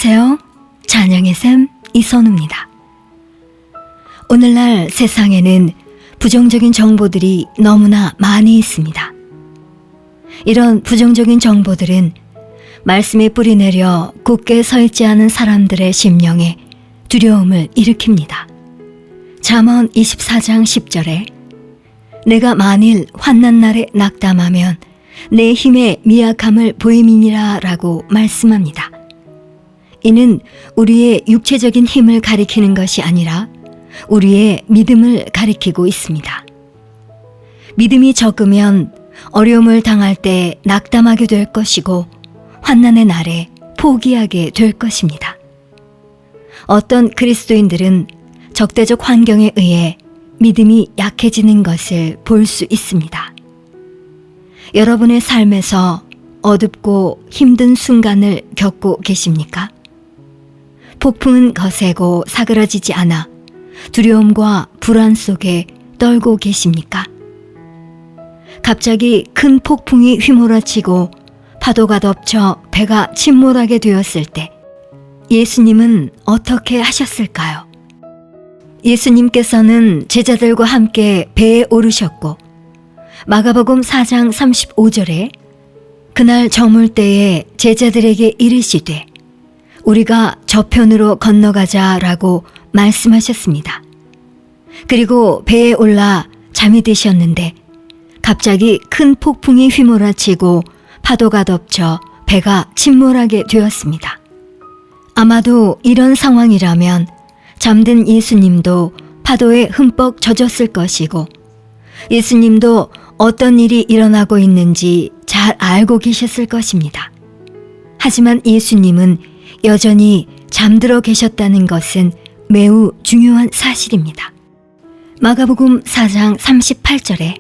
안녕하세요. 찬양의 샘 이선우입니다. 오늘날 세상에는 부정적인 정보들이 너무나 많이 있습니다. 이런 부정적인 정보들은 말씀에 뿌리 내려 굳게 서 있지 않은 사람들의 심령에 두려움을 일으킵니다. 잠언 24장 10절에 내가 만일 환난 날에 낙담하면 내 힘의 미약함을 보임이니라 라고 말씀합니다. 이는 우리의 육체적인 힘을 가리키는 것이 아니라 우리의 믿음을 가리키고 있습니다. 믿음이 적으면 어려움을 당할 때 낙담하게 될 것이고 환난의 날에 포기하게 될 것입니다. 어떤 그리스도인들은 적대적 환경에 의해 믿음이 약해지는 것을 볼 수 있습니다. 여러분의 삶에서 어둡고 힘든 순간을 겪고 계십니까? 폭풍은 거세고 사그라지지 않아 두려움과 불안 속에 떨고 계십니까? 갑자기 큰 폭풍이 휘몰아치고 파도가 덮쳐 배가 침몰하게 되었을 때 예수님은 어떻게 하셨을까요? 예수님께서는 제자들과 함께 배에 오르셨고 마가복음 4장 35절에 그날 저물 때에 제자들에게 이르시되 우리가 저편으로 건너가자라고 말씀하셨습니다. 그리고 배에 올라 잠이 드셨는데 갑자기 큰 폭풍이 휘몰아치고 파도가 덮쳐 배가 침몰하게 되었습니다. 아마도 이런 상황이라면 잠든 예수님도 파도에 흠뻑 젖었을 것이고 예수님도 어떤 일이 일어나고 있는지 잘 알고 계셨을 것입니다. 하지만 예수님은 여전히 잠들어 계셨다는 것은 매우 중요한 사실입니다. 마가복음 4장 38절에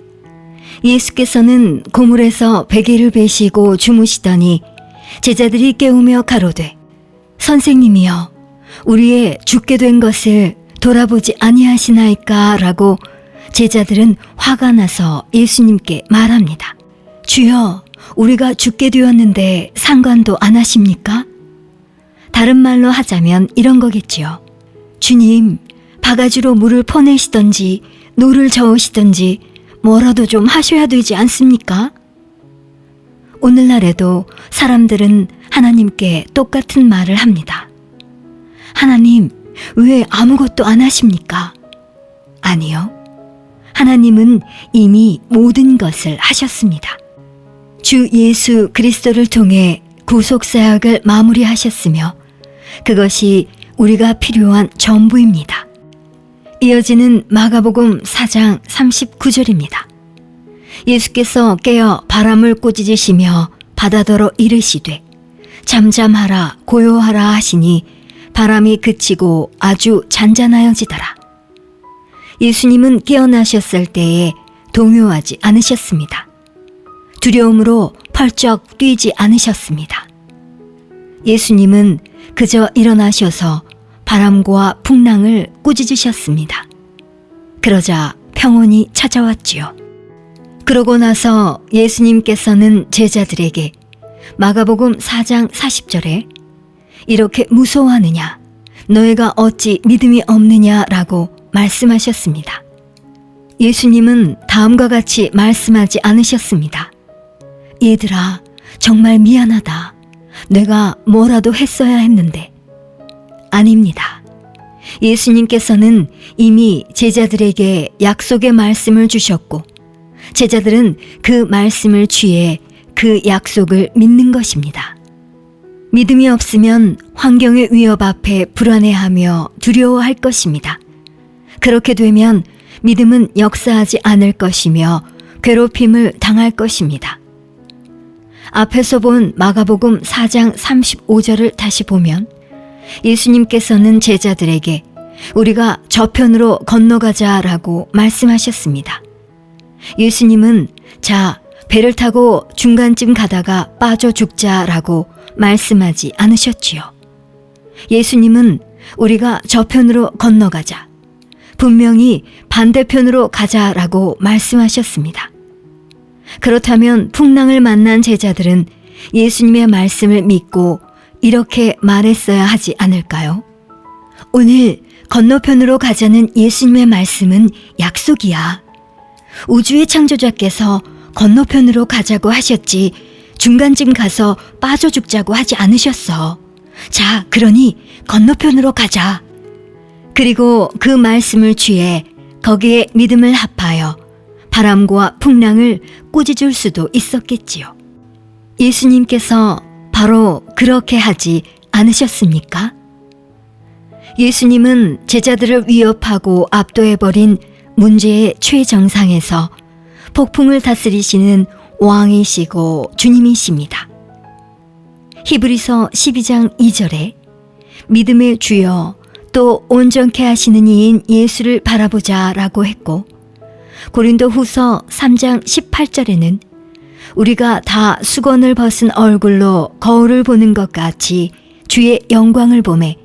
예수께서는 고물에서 베개를 베시고 주무시더니 제자들이 깨우며 가로되 선생님이여 우리의 죽게 된 것을 돌아보지 아니하시나이까 라고 제자들은 화가 나서 예수님께 말합니다. 주여 우리가 죽게 되었는데 상관도 안 하십니까? 다른 말로 하자면 이런 거겠지요. 주님, 바가지로 물을 퍼내시던지 노를 저으시던지 뭐라도 좀 하셔야 되지 않습니까? 오늘날에도 사람들은 하나님께 똑같은 말을 합니다. 하나님, 왜 아무것도 안 하십니까? 아니요. 하나님은 이미 모든 것을 하셨습니다. 주 예수 그리스도를 통해 구속사역을 마무리하셨으며 그것이 우리가 필요한 전부입니다. 이어지는 마가복음 4장 39절입니다. 예수께서 깨어 바람을 꾸짖으시며 바다더러 이르시되 잠잠하라 고요하라 하시니 바람이 그치고 아주 잔잔하여지더라. 예수님은 깨어나셨을 때에 동요하지 않으셨습니다. 두려움으로 펄쩍 뛰지 않으셨습니다. 예수님은 그저 일어나셔서 바람과 풍랑을 꾸짖으셨습니다. 그러자 평온이 찾아왔지요. 그러고 나서 예수님께서는 제자들에게 마가복음 4장 40절에 이렇게 무서워하느냐? 너희가 어찌 믿음이 없느냐라고 말씀하셨습니다. 예수님은 다음과 같이 말씀하지 않으셨습니다. 얘들아, 정말 미안하다. 내가 뭐라도 했어야 했는데. 아닙니다. 예수님께서는 이미 제자들에게 약속의 말씀을 주셨고 제자들은 그 말씀을 취해 그 약속을 믿는 것입니다. 믿음이 없으면 환경의 위협 앞에 불안해하며 두려워할 것입니다. 그렇게 되면 믿음은 역사하지 않을 것이며 괴롭힘을 당할 것입니다. 앞에서 본 마가복음 4장 35절을 다시 보면 예수님께서는 제자들에게 우리가 저편으로 건너가자라고 말씀하셨습니다. 예수님은 자, 배를 타고 중간쯤 가다가 빠져 죽자라고 말씀하지 않으셨지요. 예수님은 우리가 저편으로 건너가자, 분명히 반대편으로 가자라고 말씀하셨습니다. 그렇다면 풍랑을 만난 제자들은 예수님의 말씀을 믿고 이렇게 말했어야 하지 않을까요? 오늘 건너편으로 가자는 예수님의 말씀은 약속이야. 우주의 창조자께서 건너편으로 가자고 하셨지 중간쯤 가서 빠져 죽자고 하지 않으셨어. 자, 그러니 건너편으로 가자. 그리고 그 말씀을 취해 거기에 믿음을 합하여 바람과 풍랑을 꾸짖을 수도 있었겠지요. 예수님께서 바로 그렇게 하지 않으셨습니까? 예수님은 제자들을 위협하고 압도해버린 문제의 최정상에서 폭풍을 다스리시는 왕이시고 주님이십니다. 히브리서 12장 2절에 믿음의 주여 또 온전케 하시는 이인 예수를 바라보자 라고 했고, 고린도 후서 3장 18절에는 우리가 다 수건을 벗은 얼굴로 거울을 보는 것 같이 주의 영광을 보매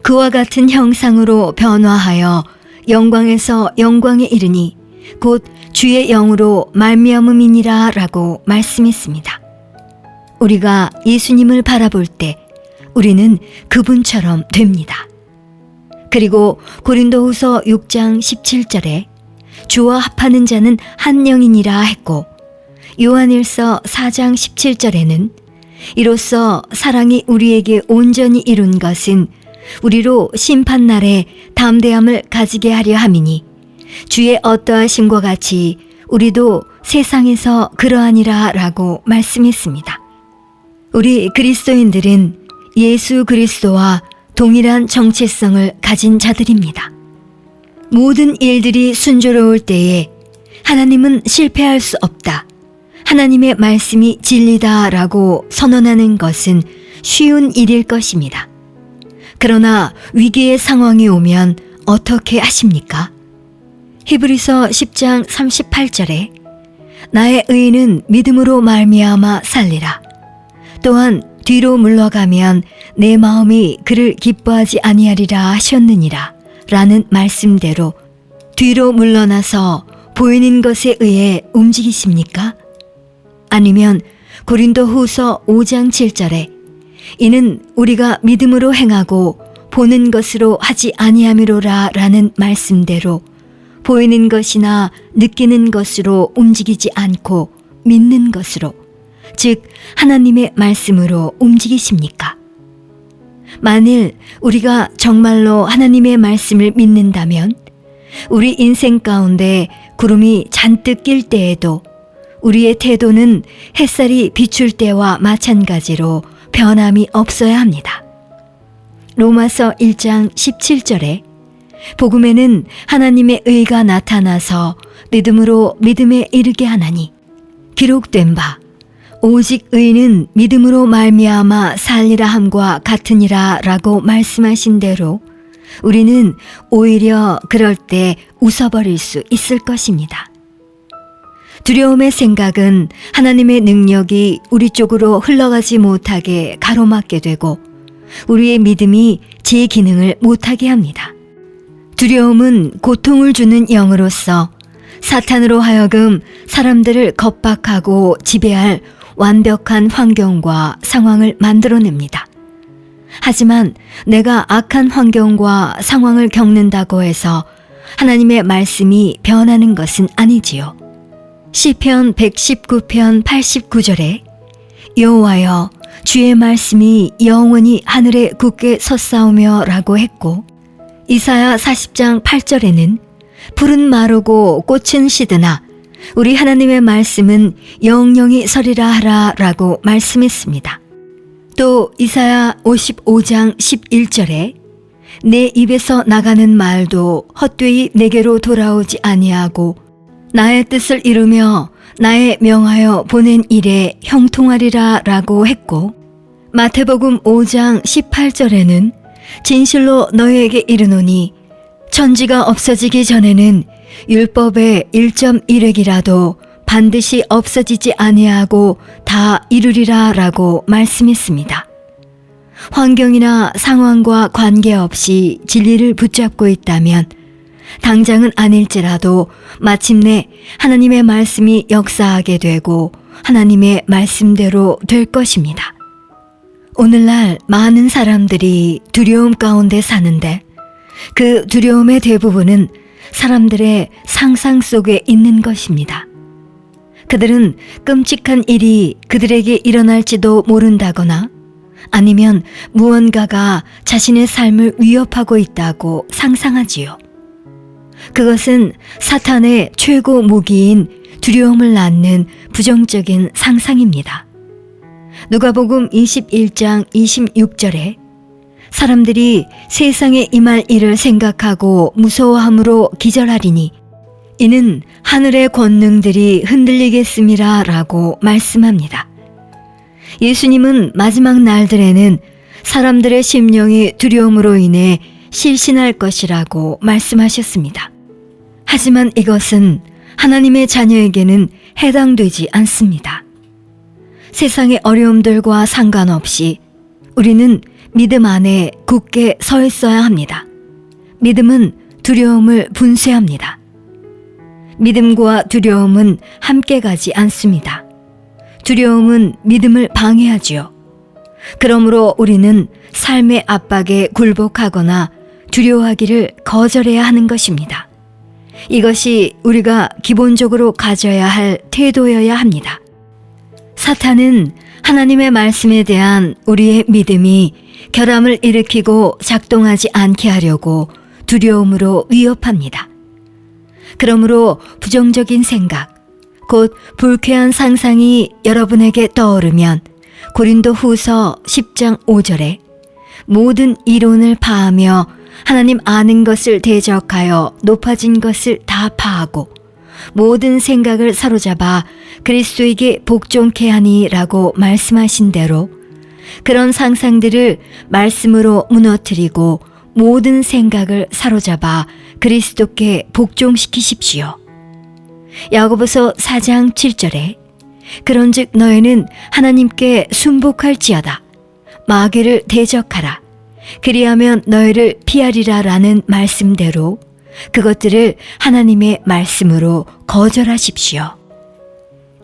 그와 같은 형상으로 변화하여 영광에서 영광에 이르니 곧 주의 영으로 말미암음이니라 라고 말씀했습니다. 우리가 예수님을 바라볼 때 우리는 그분처럼 됩니다. 그리고 고린도후서 6장 17절에 주와 합하는 자는 한 영이니라 했고, 요한일서 4장 17절에는 이로써 사랑이 우리에게 온전히 이룬 것은 우리로 심판날에 담대함을 가지게 하려 함이니 주의 어떠하심과 같이 우리도 세상에서 그러하니라 라고 말씀했습니다. 우리 그리스도인들은 예수 그리스도와 동일한 정체성을 가진 자들입니다. 모든 일들이 순조로울 때에 하나님은 실패할 수 없다, 하나님의 말씀이 진리다 라고 선언하는 것은 쉬운 일일 것입니다. 그러나 위기의 상황이 오면 어떻게 하십니까? 히브리서 10장 38절에 나의 의인은 믿음으로 말미암아 살리라. 또한 뒤로 물러가면 내 마음이 그를 기뻐하지 아니하리라 하셨느니라 라는 말씀대로 뒤로 물러나서 보이는 것에 의해 움직이십니까? 아니면 고린도 후서 5장 7절에 이는 우리가 믿음으로 행하고 보는 것으로 하지 아니함이로라 라는 말씀대로 보이는 것이나 느끼는 것으로 움직이지 않고 믿는 것으로, 즉 하나님의 말씀으로 움직이십니까? 만일 우리가 정말로 하나님의 말씀을 믿는다면 우리 인생 가운데 구름이 잔뜩 낄 때에도 우리의 태도는 햇살이 비출 때와 마찬가지로 변함이 없어야 합니다. 로마서 1장 17절에 복음에는 하나님의 의가 나타나서 믿음으로 믿음에 이르게 하나니 기록된 바 오직 의인은 믿음으로 말미암아 살리라 함과 같으니라 라고 말씀하신 대로 우리는 오히려 그럴 때 웃어버릴 수 있을 것입니다. 두려움의 생각은 하나님의 능력이 우리 쪽으로 흘러가지 못하게 가로막게 되고 우리의 믿음이 제 기능을 못하게 합니다. 두려움은 고통을 주는 영으로서 사탄으로 하여금 사람들을 겁박하고 지배할 완벽한 환경과 상황을 만들어냅니다. 하지만 내가 악한 환경과 상황을 겪는다고 해서 하나님의 말씀이 변하는 것은 아니지요. 시편 119편 89절에 여호와여 주의 말씀이 영원히 하늘에 굳게 섰사오며 라고 했고, 이사야 40장 8절에는 풀은 마르고 꽃은 시드나 우리 하나님의 말씀은 영영이 서리라 하라 라고 말씀했습니다. 또 이사야 55장 11절에 내 입에서 나가는 말도 헛되이 내게로 돌아오지 아니하고 나의 뜻을 이루며 나의 명하여 보낸 일에 형통하리라 라고 했고, 마태복음 5장 18절에는 진실로 너희에게 이르노니 천지가 없어지기 전에는 율법의 1.1획이라도 반드시 없어지지 아니하고 다 이루리라 라고 말씀했습니다. 환경이나 상황과 관계없이 진리를 붙잡고 있다면 당장은 아닐지라도 마침내 하나님의 말씀이 역사하게 되고 하나님의 말씀대로 될 것입니다. 오늘날 많은 사람들이 두려움 가운데 사는데 그 두려움의 대부분은 사람들의 상상 속에 있는 것입니다. 그들은 끔찍한 일이 그들에게 일어날지도 모른다거나 아니면 무언가가 자신의 삶을 위협하고 있다고 상상하지요. 그것은 사탄의 최고 무기인 두려움을 낳는 부정적인 상상입니다. 누가복음 21장 26절에 사람들이 세상에 임할 일을 생각하고 무서워함으로 기절하리니 이는 하늘의 권능들이 흔들리겠음이라 라고 말씀합니다. 예수님은 마지막 날들에는 사람들의 심령이 두려움으로 인해 실신할 것이라고 말씀하셨습니다. 하지만 이것은 하나님의 자녀에게는 해당되지 않습니다. 세상의 어려움들과 상관없이 우리는 믿음 안에 굳게 서 있어야 합니다. 믿음은 두려움을 분쇄합니다. 믿음과 두려움은 함께 가지 않습니다. 두려움은 믿음을 방해하지요. 그러므로 우리는 삶의 압박에 굴복하거나 두려워하기를 거절해야 하는 것입니다. 이것이 우리가 기본적으로 가져야 할 태도여야 합니다. 사탄은 하나님의 말씀에 대한 우리의 믿음이 결함을 일으키고 작동하지 않게 하려고 두려움으로 위협합니다. 그러므로 부정적인 생각, 곧 불쾌한 상상이 여러분에게 떠오르면 고린도후서 10장 5절에 모든 이론을 파하며 하나님 아는 것을 대적하여 높아진 것을 다 파하고 모든 생각을 사로잡아 그리스도에게 복종케 하니 라고 말씀하신 대로 그런 상상들을 말씀으로 무너뜨리고 모든 생각을 사로잡아 그리스도께 복종시키십시오. 야고보서 4장 7절에 그런즉 너희는 하나님께 순복할지어다. 마귀를 대적하라. 그리하면 너희를 피하리라 라는 말씀대로 그것들을 하나님의 말씀으로 거절하십시오.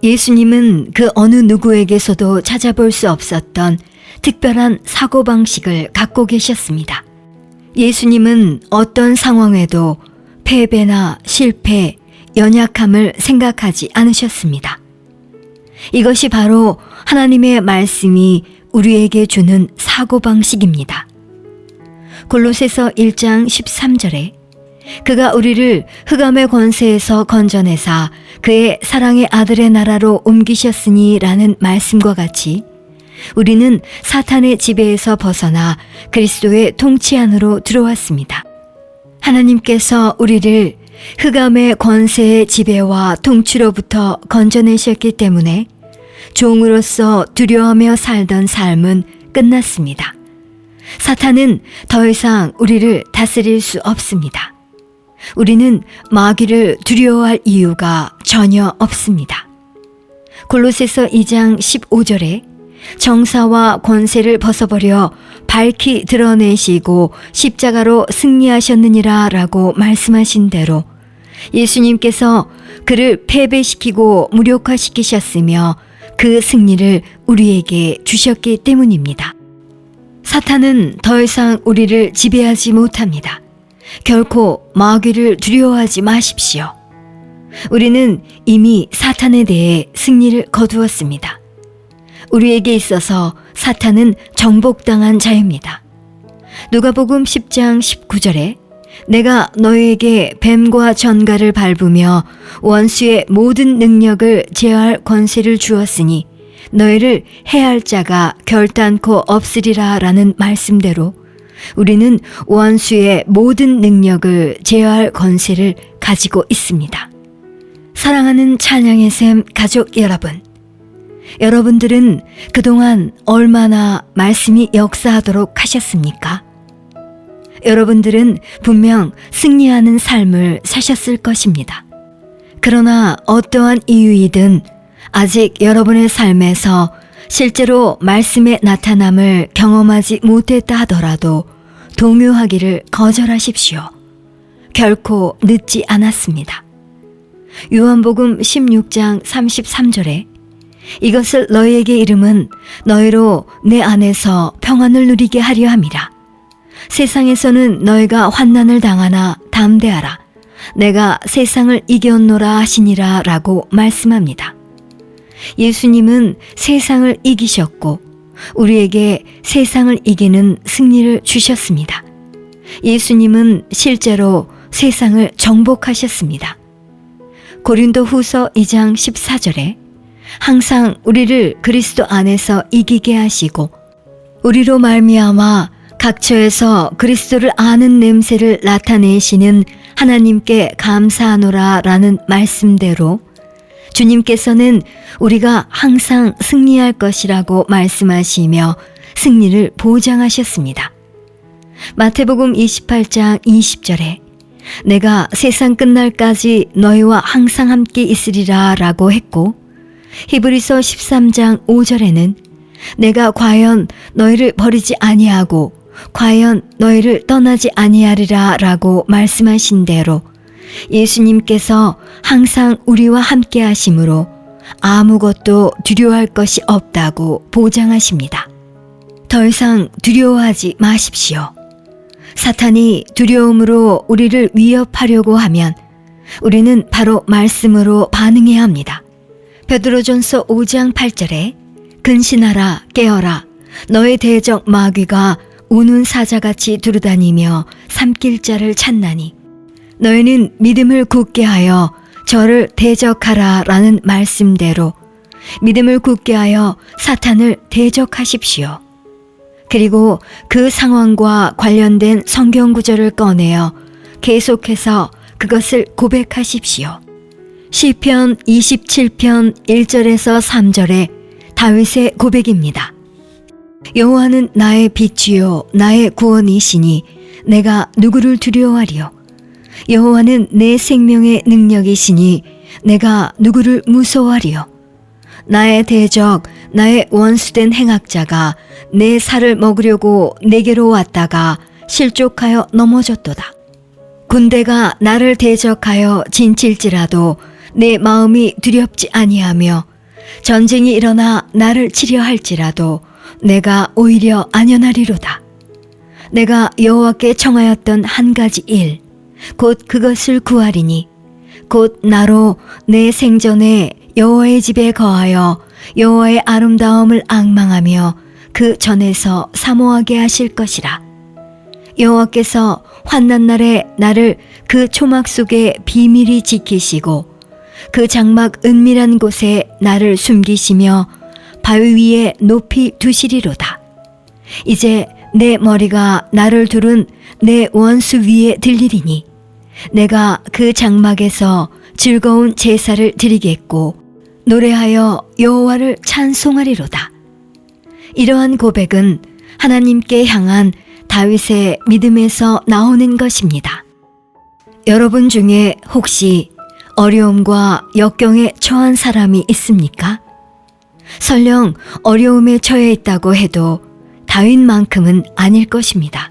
예수님은 그 어느 누구에게서도 찾아볼 수 없었던 특별한 사고방식을 갖고 계셨습니다. 예수님은 어떤 상황에도 패배나 실패, 연약함을 생각하지 않으셨습니다. 이것이 바로 하나님의 말씀이 우리에게 주는 사고방식입니다. 골로새서 1장 13절에 그가 우리를 흑암의 권세에서 건져내사 그의 사랑의 아들의 나라로 옮기셨으니 라는 말씀과 같이 우리는 사탄의 지배에서 벗어나 그리스도의 통치 안으로 들어왔습니다. 하나님께서 우리를 흑암의 권세의 지배와 통치로부터 건져내셨기 때문에 종으로서 두려워하며 살던 삶은 끝났습니다. 사탄은 더 이상 우리를 다스릴 수 없습니다. 우리는 마귀를 두려워할 이유가 전혀 없습니다. 골로새서 2장 15절에 정사와 권세를 벗어버려 밝히 드러내시고 십자가로 승리하셨느니라 라고 말씀하신 대로 예수님께서 그를 패배시키고 무력화시키셨으며 그 승리를 우리에게 주셨기 때문입니다. 사탄은 더 이상 우리를 지배하지 못합니다. 결코 마귀를 두려워하지 마십시오. 우리는 이미 사탄에 대해 승리를 거두었습니다. 우리에게 있어서 사탄은 정복당한 자입니다. 누가복음 10장 19절에 내가 너희에게 뱀과 전갈을 밟으며 원수의 모든 능력을 제어할 권세를 주었으니 너희를 해할 자가 결단코 없으리라 라는 말씀대로 우리는 원수의 모든 능력을 제어할 권세를 가지고 있습니다. 사랑하는 찬양의 샘 가족 여러분, 여러분들은 그동안 얼마나 말씀이 역사하도록 하셨습니까? 여러분들은 분명 승리하는 삶을 사셨을 것입니다. 그러나 어떠한 이유이든 아직 여러분의 삶에서 실제로 말씀의 나타남을 경험하지 못했다 하더라도 동요하기를 거절하십시오. 결코 늦지 않았습니다. 요한복음 16장 33절에 이것을 너희에게 이름은 너희로 내 안에서 평안을 누리게 하려 함이라. 세상에서는 너희가 환난을 당하나 담대하라. 내가 세상을 이겼노라 하시니라 라고 말씀합니다. 예수님은 세상을 이기셨고 우리에게 세상을 이기는 승리를 주셨습니다. 예수님은 실제로 세상을 정복하셨습니다. 고린도 후서 2장 14절에 항상 우리를 그리스도 안에서 이기게 하시고 우리로 말미암아 각처에서 그리스도를 아는 냄새를 나타내시는 하나님께 감사하노라 라는 말씀대로 주님께서는 우리가 항상 승리할 것이라고 말씀하시며 승리를 보장하셨습니다. 마태복음 28장 20절에 내가 세상 끝날까지 너희와 항상 함께 있으리라 라고 했고 히브리서 13장 5절에는 내가 과연 너희를 버리지 아니하고 과연 너희를 떠나지 아니하리라 라고 말씀하신 대로 예수님께서 항상 우리와 함께 하심으로 아무것도 두려워할 것이 없다고 보장하십니다. 더 이상 두려워하지 마십시오. 사탄이 두려움으로 우리를 위협하려고 하면 우리는 바로 말씀으로 반응해야 합니다. 베드로전서 5장 8절에 근신하라 깨어라 너의 대적 마귀가 우는 사자같이 두루다니며 삼킬 자를 찾나니 너희는 믿음을 굳게 하여 저를 대적하라 라는 말씀대로 믿음을 굳게 하여 사탄을 대적하십시오. 그리고 그 상황과 관련된 성경 구절을 꺼내어 계속해서 그것을 고백하십시오. 시편 27편 1절에서 3절의 다윗의 고백입니다. 여호와는 나의 빛이요 나의 구원이시니 내가 누구를 두려워하리요. 여호와는 내 생명의 능력이시니 내가 누구를 무서워하리요. 나의 대적 나의 원수된 행악자가 내 살을 먹으려고 내게로 왔다가 실족하여 넘어졌도다. 군대가 나를 대적하여 진칠지라도 내 마음이 두렵지 아니하며 전쟁이 일어나 나를 치려 할지라도 내가 오히려 안연하리로다. 내가 여호와께 청하였던 한 가지 일 곧 그것을 구하리니 곧 나로 내 생전에 여호와의 집에 거하여 여호와의 아름다움을 앙망하며 그 전에서 사모하게 하실 것이라. 여호와께서 환난 날에 나를 그 초막 속에 비밀히 지키시고 그 장막 은밀한 곳에 나를 숨기시며 바위 위에 높이 두시리로다. 이제 내 머리가 나를 두른 내 원수 위에 들리리니 내가 그 장막에서 즐거운 제사를 드리겠고 노래하여 여호와를 찬송하리로다. 이러한 고백은 하나님께 향한 다윗의 믿음에서 나오는 것입니다. 여러분 중에 혹시 어려움과 역경에 처한 사람이 있습니까? 설령 어려움에 처해 있다고 해도 다윗만큼은 아닐 것입니다.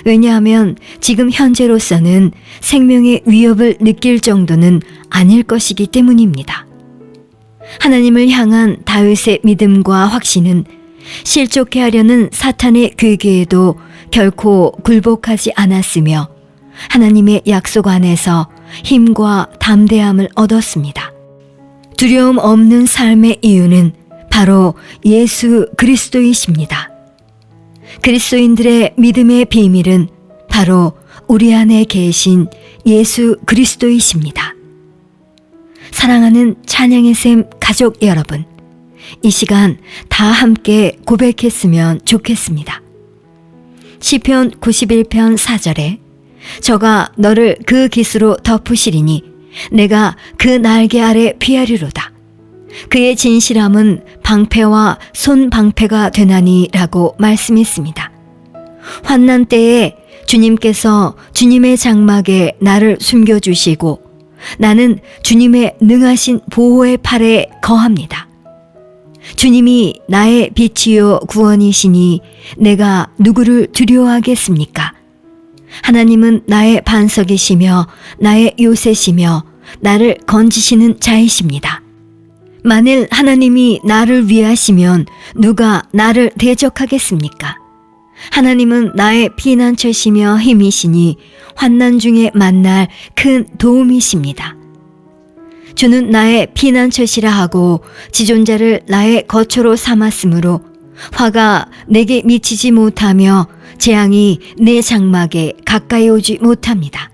왜냐하면 지금 현재로서는 생명의 위협을 느낄 정도는 아닐 것이기 때문입니다. 하나님을 향한 다윗의 믿음과 확신은 실족해 하려는 사탄의 괴계에도 결코 굴복하지 않았으며 하나님의 약속 안에서 힘과 담대함을 얻었습니다. 두려움 없는 삶의 이유는 바로 예수 그리스도이십니다. 그리스도인들의 믿음의 비밀은 바로 우리 안에 계신 예수 그리스도이십니다. 사랑하는 찬양의 샘 가족 여러분, 이 시간 다 함께 고백했으면 좋겠습니다. 시편 91편 4절에 저가 너를 그 깃으로 덮으시리니 내가 그 날개 아래 피하리로다. 그의 진실함은 방패와 손방패가 되나니 라고 말씀했습니다. 환난 때에 주님께서 주님의 장막에 나를 숨겨주시고 나는 주님의 능하신 보호의 팔에 거합니다. 주님이 나의 빛이요 구원이시니 내가 누구를 두려워하겠습니까? 하나님은 나의 반석이시며 나의 요새시며 나를 건지시는 자이십니다. 만일 하나님이 나를 위하시면 누가 나를 대적하겠습니까? 하나님은 나의 피난처시며 힘이시니 환난 중에 만날 큰 도움이십니다. 주는 나의 피난처시라 하고 지존자를 나의 거처로 삼았으므로 화가 내게 미치지 못하며 재앙이 내 장막에 가까이 오지 못합니다.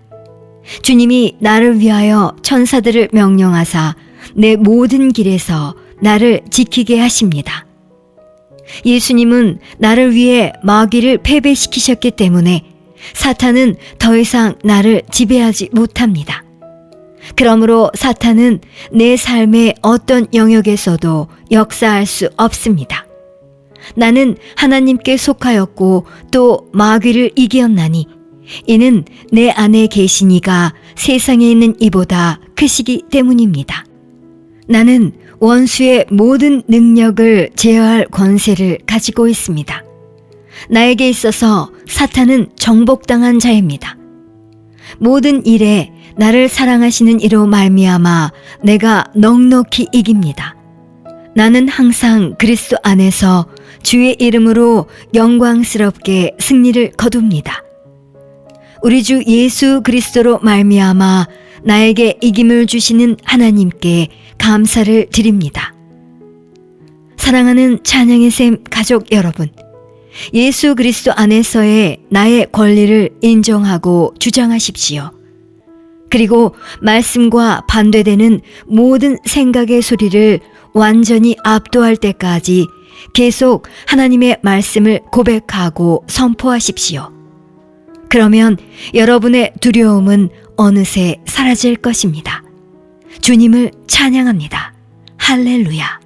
주님이 나를 위하여 천사들을 명령하사 내 모든 길에서 나를 지키게 하십니다. 예수님은 나를 위해 마귀를 패배시키셨기 때문에 사탄은 더 이상 나를 지배하지 못합니다. 그러므로 사탄은 내 삶의 어떤 영역에서도 역사할 수 없습니다. 나는 하나님께 속하였고 또 마귀를 이겼나니 이는 내 안에 계신 이가 세상에 있는 이보다 크시기 때문입니다. 나는 원수의 모든 능력을 제어할 권세를 가지고 있습니다. 나에게 있어서 사탄은 정복당한 자입니다. 모든 일에 나를 사랑하시는 이로 말미암아 내가 넉넉히 이깁니다. 나는 항상 그리스도 안에서 주의 이름으로 영광스럽게 승리를 거둡니다. 우리 주 예수 그리스도로 말미암아 나에게 이김을 주시는 하나님께 감사를 드립니다. 사랑하는 찬양의 샘 가족 여러분, 예수 그리스도 안에서의 나의 권리를 인정하고 주장하십시오. 그리고 말씀과 반대되는 모든 생각의 소리를 완전히 압도할 때까지 계속 하나님의 말씀을 고백하고 선포하십시오. 그러면 여러분의 두려움은 어느새 사라질 것입니다. 주님을 찬양합니다. 할렐루야.